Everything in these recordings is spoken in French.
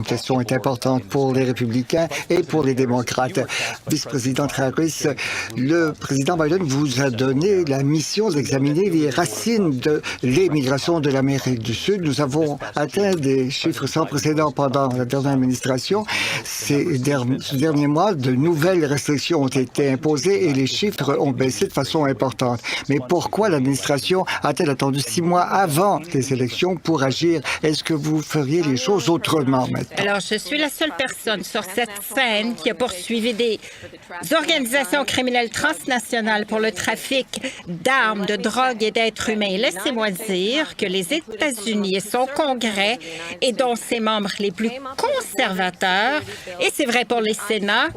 La question est importante pour les républicains et pour les démocrates. Vice-président Harris, le président Biden vous a donné la mission d'examiner les racines de l'immigration de l'Amérique du Sud. Nous avons atteint des chiffres sans précédent pendant la dernière administration. Ces derniers mois, de nouvelles restrictions ont été imposées et les chiffres ont baissé de façon importante. Mais pourquoi l'administration a-t-elle attendu 6 mois avant les élections pour agir? Est-ce que vous feriez les choses autrement maintenant? Alors, je suis la seule personne sur cette scène qui a poursuivi des organisations criminelles transnationales pour le trafic d'armes, de drogue et d'êtres humains. Laissez-moi dire que les États-Unis et son Congrès, et dont ses membres les plus conservateurs, et c'est vrai pour les Sénats,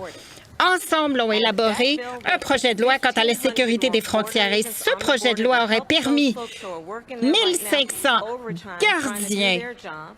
ensemble ont élaboré un projet de loi quant à la sécurité des frontières. Et ce projet de loi aurait permis 1500 gardiens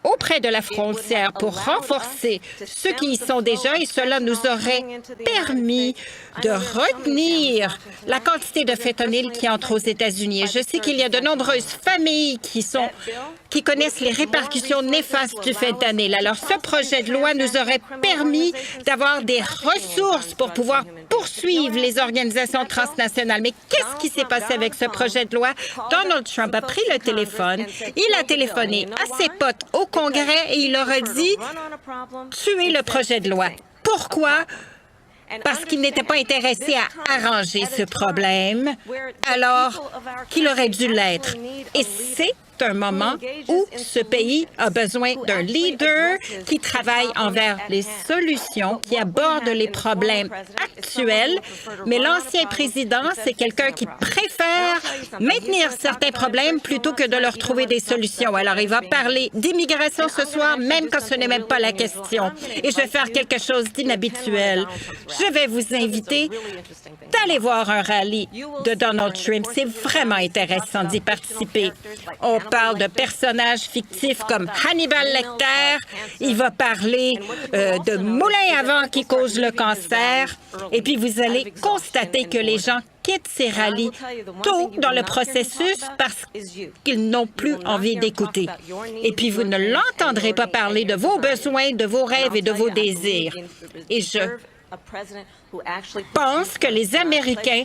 auprès de la frontière pour renforcer ceux qui y sont déjà, et cela nous aurait permis de retenir la quantité de fentanyl qui entre aux États-Unis. Et je sais qu'il y a de nombreuses familles qui connaissent les répercussions néfastes du fentanyl. Alors, ce projet de loi nous aurait permis d'avoir des ressources pour pouvoir poursuivre les organisations transnationales. Mais qu'est-ce qui s'est passé avec ce projet de loi? Donald Trump a pris le téléphone, il a téléphoné à ses potes au Congrès et il leur a dit « Tuez le projet de loi ». Pourquoi? Parce qu'il n'était pas intéressé à arranger ce problème alors qu'il aurait dû l'être. Et c'est un moment où ce pays a besoin d'un leader qui travaille envers les solutions, qui aborde les problèmes actuels. Mais l'ancien président, c'est quelqu'un qui préfère maintenir certains problèmes plutôt que de leur trouver des solutions. Alors, il va parler d'immigration ce soir, même quand ce n'est même pas la question. Et je vais faire quelque chose d'inhabituel. Je vais vous inviter d'aller voir un rallye de Donald Trump. C'est vraiment intéressant d'y participer. On parle de personnages fictifs comme Hannibal Lecter. Il va parler de moulins à vent qui causent le cancer. Et puis, vous allez constater que les gens quittent ces rallyes tôt dans le processus parce qu'ils n'ont plus envie d'écouter. Et puis, vous ne l'entendrez pas parler de vos besoins, de vos rêves et de vos désirs. Et je pense que les Américains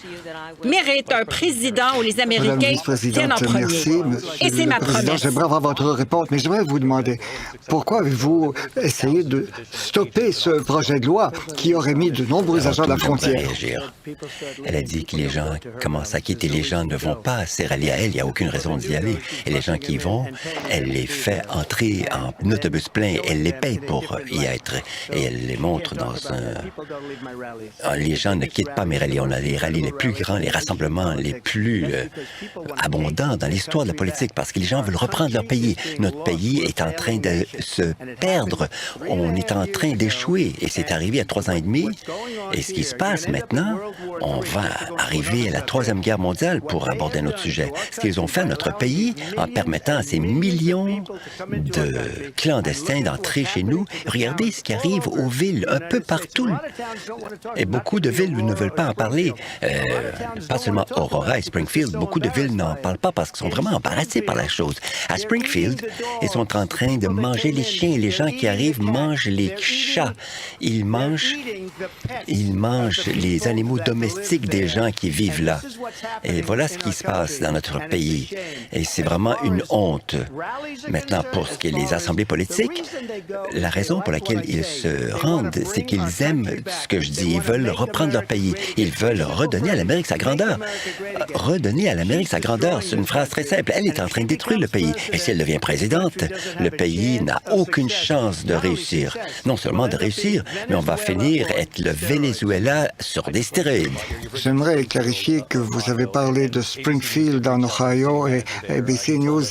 méritent un président où les Américains tiennent en premier. Merci, et c'est ma promesse. J'aimerais avoir votre réponse, mais j'aimerais vous demander pourquoi avez-vous essayé de stopper ce projet de loi qui aurait mis de nombreux agents à la frontière? Elle a dit que les gens commencent à quitter. Les gens ne vont pas à ces rallyes à elle. Il n'y a aucune raison d'y aller. Et les gens qui y vont, elle les fait entrer en autobus plein. Elle les paye pour y être. Et elle les montre dans un... Les gens ne quittent pas mes rallyes. On a les rallyes les plus grands, les rassemblements les plus abondants dans l'histoire de la politique parce que les gens veulent reprendre leur pays. Notre pays est en train de se perdre. On est en train d'échouer et c'est arrivé à 3 ans et demi. Et ce qui se passe maintenant, on va arriver à la 3e guerre mondiale pour aborder notre sujet. Ce qu'ils ont fait à notre pays en permettant à ces millions de clandestins d'entrer chez nous. Regardez ce qui arrive aux villes un peu partout. Et beaucoup de villes ne veulent pas en parler. Pas seulement Aurora et Springfield. Beaucoup de villes n'en parlent pas parce qu'ils sont vraiment embarrassés par la chose. À Springfield, ils sont en train de manger les chiens. Les gens qui arrivent mangent les chats. Ils mangent les animaux domestiques des gens qui vivent là. Et voilà ce qui se passe dans notre pays. Et c'est vraiment une honte. Maintenant, pour ce qui est des assemblées politiques, la raison pour laquelle ils se rendent, c'est qu'ils aiment ce que je dis. Ils veulent reprendre leur pays. Ils veulent redonner à l'Amérique sa grandeur. Redonner à l'Amérique sa grandeur, c'est une phrase très simple. Elle est en train de détruire le pays. Et si elle devient présidente, le pays n'a aucune chance de réussir. Non seulement de réussir, mais on va finir être le Venezuela sur des stéroïdes. J'aimerais clarifier que vous avez parlé de Springfield en Ohio et ABC News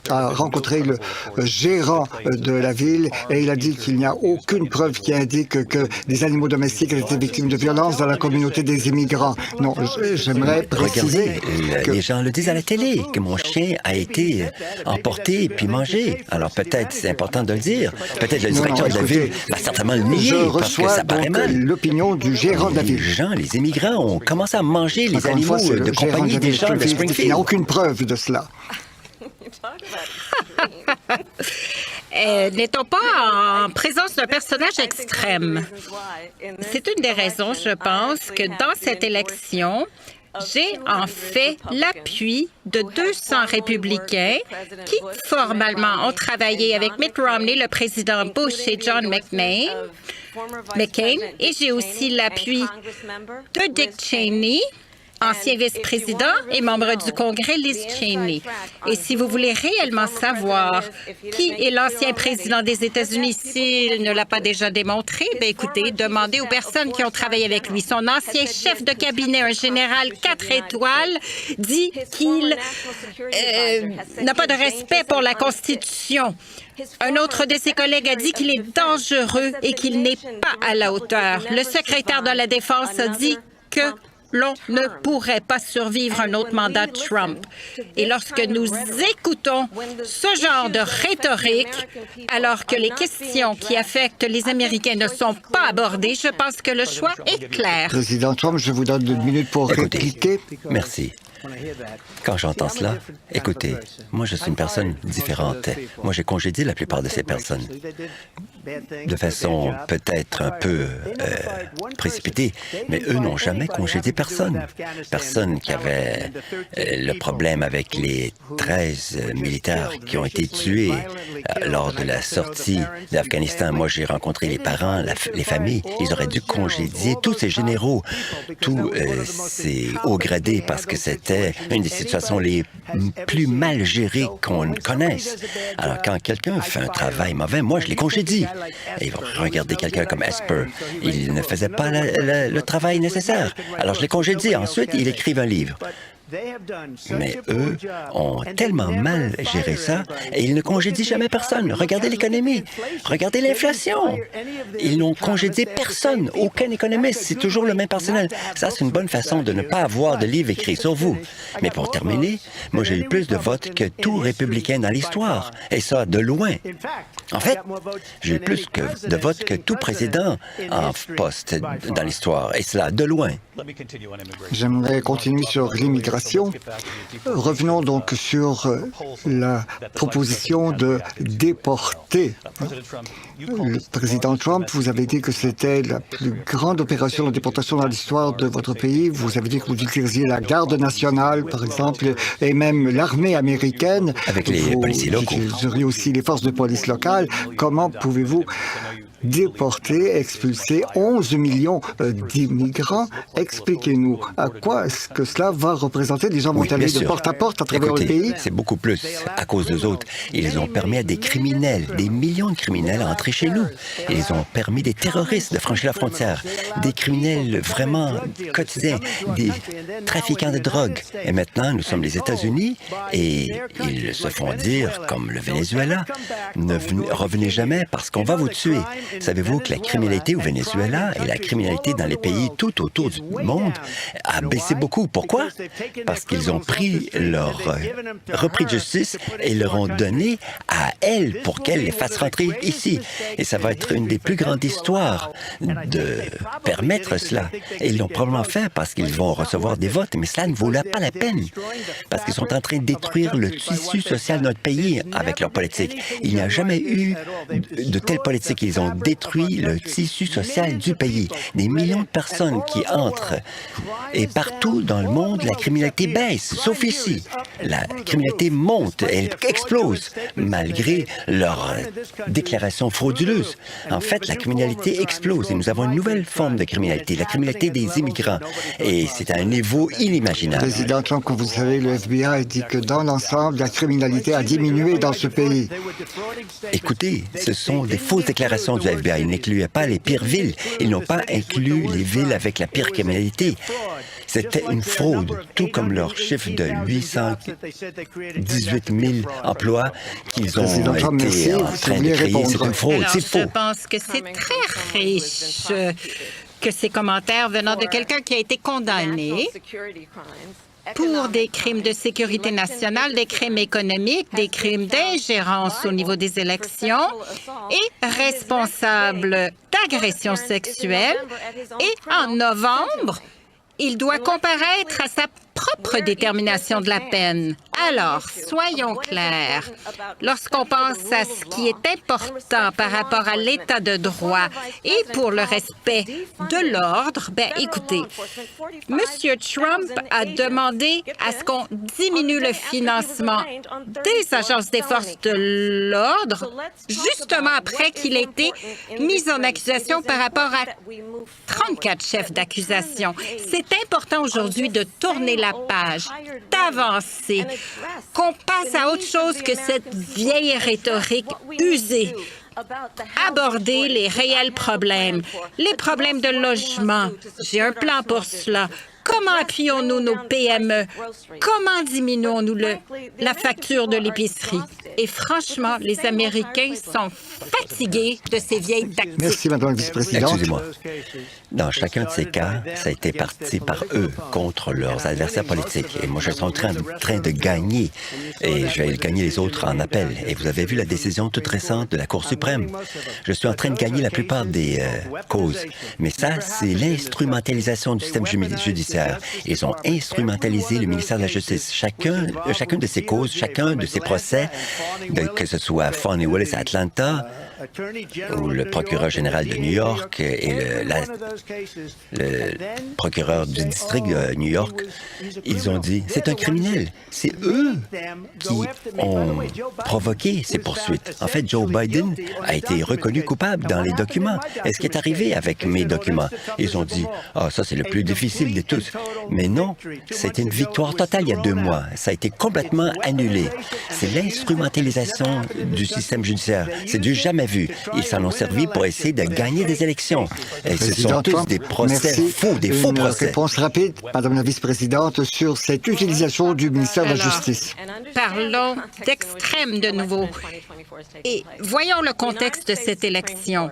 a rencontré le gérant de la ville et il a dit qu'il n'y a aucune preuve qui indique que des animaux domestiques aient été victimes de violences dans la communauté des immigrants. Non, j'aimerais préciser que... Les gens le disent à la télé, que mon chien a été emporté puis mangé. Alors peut-être c'est important de le dire. Peut-être le directeur de la ville va certainement le nier parce que ça paraît mal. L'opinion du gérant de la ville. Les gens, les immigrants ont commencé à manger les animaux de compagnie des gens de Springfield. Il n'y a aucune preuve de cela. N'est-on pas en présence d'un personnage extrême? C'est une des raisons, je pense, que dans cette élection, j'ai en fait l'appui de 200 républicains qui, formellement, ont travaillé avec Mitt Romney, le président Bush et John McCain, et j'ai aussi l'appui de Dick Cheney, ancien vice-président et membre du Congrès, Liz Cheney. Et si vous voulez réellement savoir qui est l'ancien président des États-Unis, s'il ne l'a pas déjà démontré, bien écoutez, demandez aux personnes qui ont travaillé avec lui. Son ancien chef de cabinet, un général 4 étoiles, dit qu'il n'a pas de respect pour la Constitution. Un autre de ses collègues a dit qu'il est dangereux et qu'il n'est pas à la hauteur. Le secrétaire de la Défense a dit que l'on ne pourrait pas survivre un autre mandat Trump. Et lorsque nous écoutons ce genre de rhétorique, alors que les questions qui affectent les Américains ne sont pas abordées, je pense que le choix est clair. Président Trump, je vous donne 2 minutes pour répliquer. Merci. Quand j'entends cela, écoutez, moi je suis une personne différente. Moi j'ai congédié la plupart de ces personnes de façon peut-être un peu précipitée, mais eux n'ont jamais congédié personne. Personne qui avait le problème avec les 13 militaires qui ont été tués lors de la sortie d'Afghanistan. Moi j'ai rencontré les parents, les familles. Ils auraient dû congédier tous ces généraux, tous ces hauts gradés parce que c'était une des situations les plus mal gérées qu'on connaisse. Alors, quand quelqu'un fait un travail mauvais, moi, je l'ai congédie. Et regardez quelqu'un comme Esper. Il ne faisait pas le travail nécessaire. Alors, je l'ai congédié. Ensuite, il écrive un livre. Mais eux ont tellement mal géré ça et ils ne congédient jamais personne. Regardez l'économie, regardez l'inflation. Ils n'ont congédié personne, aucun économiste. C'est toujours le même personnel. Ça, c'est une bonne façon de ne pas avoir de livre écrit sur vous. Mais pour terminer, moi, j'ai eu plus de votes que tout républicain dans l'histoire. Et ça, de loin. En fait, j'ai eu plus de votes que tout président en poste dans l'histoire. Et cela, de loin. J'aimerais continuer sur l'immigration. Revenons donc sur la proposition de déporter. Le président Trump, vous avez dit que c'était la plus grande opération de déportation dans l'histoire de votre pays. Vous avez dit que vous utilisiez la garde nationale, par exemple, et même l'armée américaine. Avec les policiers locaux. Vous auriez aussi les forces de police locales. Comment pouvez-vous déporter, expulser 11 millions d'immigrants? Expliquez-nous à quoi est-ce que cela va représenter. Les gens vont aller de porte à porte à travers le pays. C'est beaucoup plus à cause d'eux autres. Ils ont permis à des criminels, des millions de criminels à entrer chez nous. Ils ont permis des terroristes de franchir la frontière, des criminels vraiment quotidiens, des trafiquants de drogue. Et maintenant, nous sommes les États-Unis et ils se font dire, comme le Venezuela, ne revenez jamais parce qu'on va vous tuer. Savez-vous que la criminalité au Venezuela et la criminalité dans les pays tout autour du monde a baissé beaucoup? Pourquoi? Parce qu'ils ont pris leur repris de justice et leur ont donné à elle pour qu'elle les fasse rentrer ici. Et ça va être une des plus grandes histoires de permettre cela. Et ils l'ont probablement fait parce qu'ils vont recevoir des votes, mais cela ne vaut pas la peine. Parce qu'ils sont en train de détruire le tissu social de notre pays avec leur politique. Il n'y a jamais eu de telle politique. Ils ont détruit le tissu social du pays. Des millions de personnes qui entrent. Et partout dans le monde, la criminalité baisse, sauf ici. La criminalité monte, elle explose, malgré leurs déclarations frauduleuses. En fait, la criminalité explose et nous avons une nouvelle forme de criminalité, la criminalité des immigrants. Et c'est à un niveau inimaginable. Président Trump, comme vous le savez, le FBI dit que dans l'ensemble, la criminalité a diminué dans ce pays. Écoutez, ce sont des fausses déclarations du FBI. Ils n'incluaient pas les pires villes. Ils n'ont pas inclus les villes avec la pire criminalité. C'était une fraude, tout comme leur chiffre de 818 000 emplois qu'ils ont été en train de créer. C'est une fraude, c'est faux. Je pense que c'est très riche que ces commentaires venant de quelqu'un qui a été condamné pour des crimes de sécurité nationale, des crimes économiques, des crimes d'ingérence au niveau des élections et responsable d'agression sexuelle. Et en novembre, il doit comparaître à sa propre propre détermination de la peine. Alors, soyons clairs. Lorsqu'on pense à ce qui est important par rapport à l'état de droit et pour le respect de l'ordre, ben écoutez, M. Trump a demandé à ce qu'on diminue le financement des agences des forces de l'ordre, justement après qu'il ait été mis en accusation par rapport à 34 chefs d'accusation. C'est important aujourd'hui de tourner la page, d'avancer, qu'on passe à autre chose que cette vieille rhétorique usée. Aborder les réels problèmes, les problèmes de logement. J'ai un plan pour cela. Comment appuyons-nous nos PME? Comment diminuons-nous la facture de l'épicerie? Et franchement, les Américains sont fatigués de ces vieilles tactiques. Merci, Madame la vice-présidente. Excusez-moi. Dans chacun de ces cas, ça a été parti par eux contre leurs adversaires politiques. Et moi, je suis en train de gagner. Et je vais gagner les autres en appel. Et vous avez vu la décision toute récente de la Cour suprême. Je suis en train de gagner la plupart des causes. Mais ça, c'est l'instrumentalisation du système judiciaire. Ils ont instrumentalisé le ministère de la Justice. Chacune de ces causes, chacun de ces procès, que ce soit Fani Willis à Atlanta ou le procureur général de New York et le procureur du district de New York, ils ont dit c'est un criminel. C'est eux qui ont provoqué ces poursuites. En fait, Joe Biden a été reconnu coupable dans les documents. Est-ce qui est arrivé avec mes documents? Ils ont dit ça, c'est le plus difficile de tous. Mais non, c'était une victoire totale il y a 2 mois. Ça a été complètement annulé. C'est l'instrumentalisation du système judiciaire. C'est du jamais vu. Ils s'en ont servi pour essayer de gagner des élections. Et ce sont tous des procès faux, des faux procès. Une réponse rapide, Madame la vice-présidente, sur cette utilisation du ministère de la Justice. Parlons d'extrême de nouveau. Et voyons le contexte de cette élection.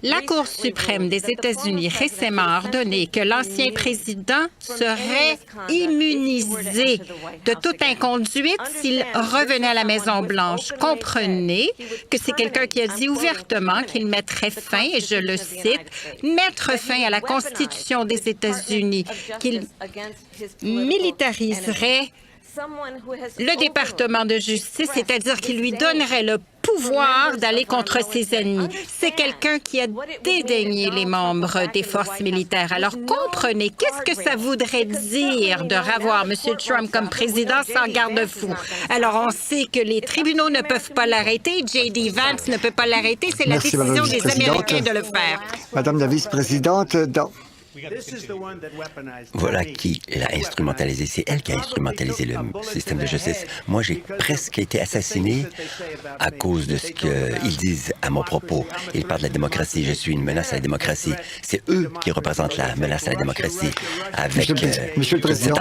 La Cour suprême des États-Unis récemment a ordonné que l'ancien président serait immunisé de toute inconduite s'il revenait à la Maison-Blanche. Comprenez que c'est quelqu'un qui a dit ouvertement qu'il mettrait fin, et je le cite, « mettre fin à la Constitution des États-Unis », qu'il militariserait le département de justice, c'est-à-dire qu'il lui donnerait le pouvoir d'aller contre ses ennemis. C'est quelqu'un qui a dédaigné les membres des forces militaires. Alors comprenez, qu'est-ce que ça voudrait dire de revoir M. Trump comme président sans garde-fou? Alors on sait que les tribunaux ne peuvent pas l'arrêter, J.D. Vance ne peut pas l'arrêter, c'est la décision des Américains de le faire. Madame la vice-présidente, Voilà qui l'a instrumentalisé. C'est elle qui a instrumentalisé le système de justice. Moi, j'ai presque été assassiné à cause de ce qu'ils disent à mon propos. Ils parlent de la démocratie. Je suis une menace à la démocratie. C'est eux qui représentent la menace à la démocratie. Avec Monsieur le Président.